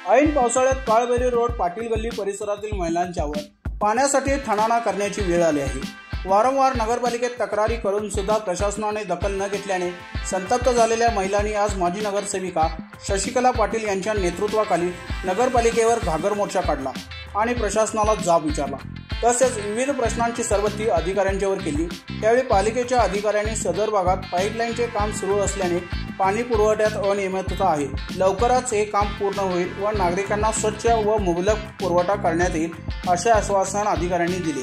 ऐन पावसाळ्यात काळबेरी रोड पाटील गल्ली परिसरातील महिलांच्यावर पाण्यासाठी थणाणा करण्याची वेळ आली आहे। वारंवार नगरपालिकेत तक्रारी करून सुद्धा प्रशासनाने दखल न घेतल्याने संतप्त झालेल्या महिलांनी आज माजी नगरसेविका शशिकला पाटील यांच्या नेतृत्वाखाली नगरपालिकेवर घागर मोर्चा काढला आणि प्रशासनाला जाब विचारला। तसेच विविध प्रश्नांची सरबत्ती अधिकाऱ्यांच्यावर केली। त्यावेळी पालिकेच्या अधिकाऱ्यांनी सदर भागात पाईपलाईनचे काम सुरू असल्याने पाणी पुरवठ्यात अनियमितता आहे, लवकरच हे काम पूर्ण होईल व नागरिकांना स्वच्छ व मुबलक पुरवठा करण्यात येईल असे आश्वासन अधिकाऱ्यांनी दिले।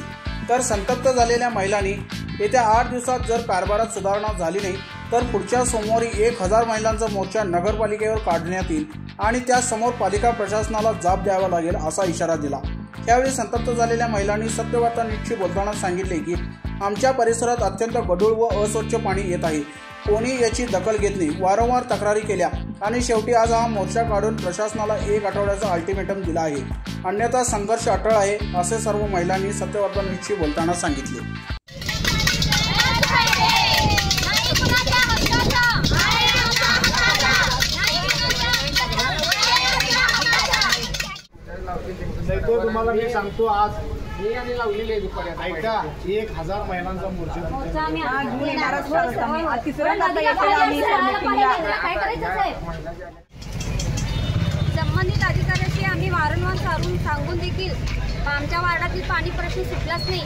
तर संतप्त झालेल्या महिलांनी येत्या 8 दिवसात जर कारभारात सुधारणा झाली नाही तर पुढच्या सोमवारी 1000 महिलांचा मोर्चा नगरपालिकेवर काढण्यात येईल आणि त्यासमोर पालिका प्रशासनाला जाब द्यावा लागेल असा इशारा दिला। त्यावेळी संतप्त झालेल्या महिलांनी सत्यवार्ता न्यूजशी बोलताना सांगितले की आमच्या परिसरात अत्यंत गढूळ व अस्वच्छ पाणी येत आहे, कोणी याची दखल घेत नाही, वारंवार तक्रारी केल्या आणि शेवटी आज हा मोर्चा काढून प्रशासनाला 1 आठवड्याचा अल्टिमेटम दिला आहे, अन्यथा संघर्ष अटळ आहे असे सर्व महिलांनी सत्यवार्ता न्यूजशी बोलताना सांगितले। तो तुम्हाला मी सांगतो आज मी आणि लावलेले दुपारी ऐका 1000 महिलांचा मोर्चा संबंधित अधिकाऱ्यांशी आम्ही वारंवार सांगून देखील आमच्या वार्डातील पाणी प्रश्न सुटलाच नाही।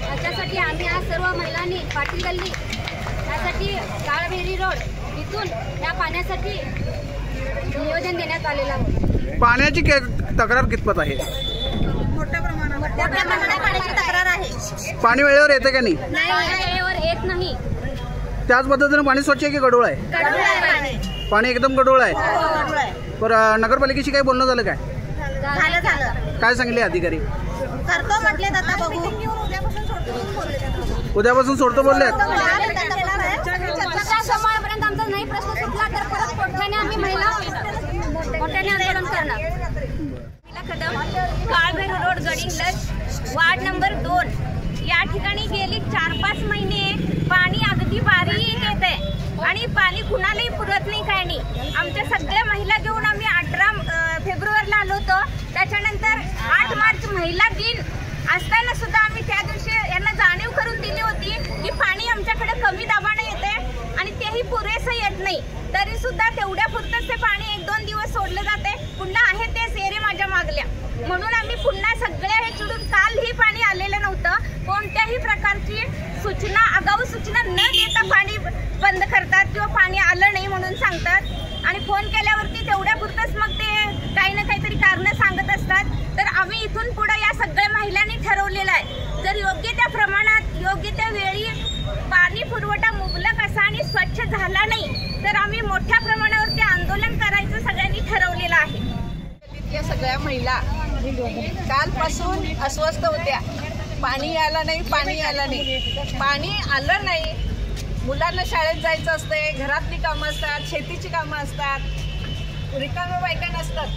त्याच्यासाठी आम्ही आज सर्व महिलांनी पाटील गल्ली यासाठी काळबेरी रोड इथून या पाण्यासाठी नियोजन देण्यात आलेलं आहे। पाण्याची तक्रार कितपत आहे? मोठ्या प्रमाणात पाण्याची तक्रार आहे। पाणी वेळेवर येते का नाही? वेळेवर येत नाही। त्याच पद्धतीने पाणी स्वच्छ आहे की गढूळ आहे? पाणी एकदम गढूळ आहे। बरं, नगरपालिकेशी काही बोलणं झालं काय? झालं। काय सांगितले अधिकारी? करतो म्हटले, आता बघू। उद्यापासून सोडतो बोलले। सोमवारपर्यंत आमचा नाही प्रश्न सुटला तर परत मोठ्याने आम्ही महिला मोठ्याने आंदोलन करणार। काळबेरी रोड गडिंग्लज वार्ड नंबर 2 या ठिकाणी गेली 4-5 महिने पाणी अगदी बारीक येते आणि पाणी कुणालाही पुरत नाही, काय नाही। आमच्या सगळ्या महिला घेऊन आम्ही 18 फेब्रुवारीला आलो होतो। त्याच्यानंतर 8 मार्च महिला दिन असताना सुद्धा आम्ही त्या दिवशी यांना जाणीव करून दिली होती की पाणी आमच्याकडे कमी दाबाने येते आणि तेही पुरेसं येत नाही, तरी सुद्धा तेवढ्या पुरतच ते पाणी 1-2 दिवस सोडलं जाते, पुन्हा आहे तेच एरे माझ्या मागल्या। म्हणून आम्ही पुन्हा सगळे हे चिडून कालही पाणी आलेलं नव्हतं, कोणत्याही प्रकारची सूचना आगाऊ सूचना न देता पाणी बंद करतात किंवा पाणी आलं नाही म्हणून सांगतात आणि फोन केल्यावरती तेवढ्या पुरतच मग ते काही ना काहीतरी कारणं सांगत असतात। तर आम्ही इथून पुढे या सगळ्या महिलांनी ठरवलेलं आहे, जर योग्य त्या प्रमाणात योग्य त्या वेळी पाणी पुरवठा मुबलक असा आणि स्वच्छ झाला नाही तर आम्ही मोठ्या प्रमाणावरती आंदोलन करायचं सगळ्यांनी ठरवलेलं आहे। या सगळ्या महिला कालपासून अस्वस्थ होत्या, पाणी आलं नाही, पाणी आलं नाही, पाणी आलं नाही। मुलांना शाळेत जायचं असते, घरातली कामं असतात, शेतीची कामं असतात, रिकाम्या बायका नसतात।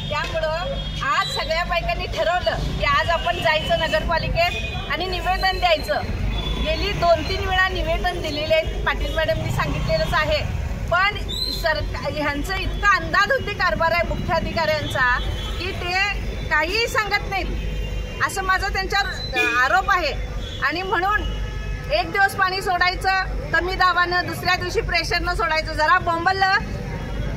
त्यामुळं आज सगळ्या बायकांनी ठरवलं की आज आपण जायचं नगरपालिकेत आणि निवेदन द्यायचं। गेली 2-3 वेळा निवेदन दिलेले पाटील मॅडमनी सांगितलेलंच आहे, पण ह्यांचं इतका अंदाज होते कारभार आहे मुख्याधिकाऱ्यांचा की ते काहीही सांगत नाहीत असं माझा त्यांच्यावर आरोप आहे। आणि म्हणून एक दिवस पाणी सोडायचं कमी दाबानं, दुसऱ्या दिवशी प्रेशरनं सोडायचं, जरा बोंबललं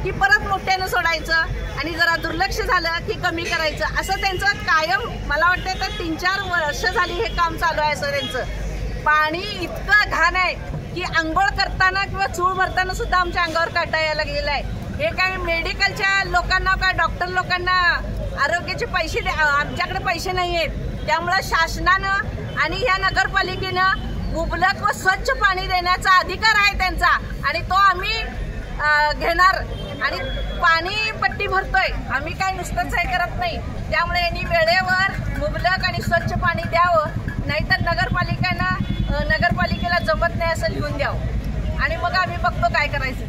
की परत मोठ्यानं सोडायचं आणि जरा दुर्लक्ष झालं की कमी करायचं, असं त्यांचं कायम मला वाटतं तर 3-4 वर्ष झाली हे काम चालू आहे। असं त्यांचं पाणी इतकं घाण आहे की आंघोळ करताना किंवा चूळ भरताना सुद्धा आमच्या अंगावर काटा यायला गेला आहे। हे काय मेडिकलच्या लोकांना काय डॉक्टर लोकांना आरोग्याचे पैसे आमच्याकडे पैसे नाही आहेत, त्यामुळं शासनानं आणि ह्या नगरपालिकेनं मुबलक व स्वच्छ पाणी देण्याचा अधिकार आहे त्यांचा आणि तो आम्ही घेणार आणि पाणी पट्टी भरतोय, आम्ही काय नुसतंच हे करत नाही। त्यामुळे यांनी वेळेवर मुबलक आणि स्वच्छ पाणी द्यावं, नाहीतर नगरपालिकेला जमत नाही असं लिहून द्यावं आणि मग आम्ही बघतो काय करायचं।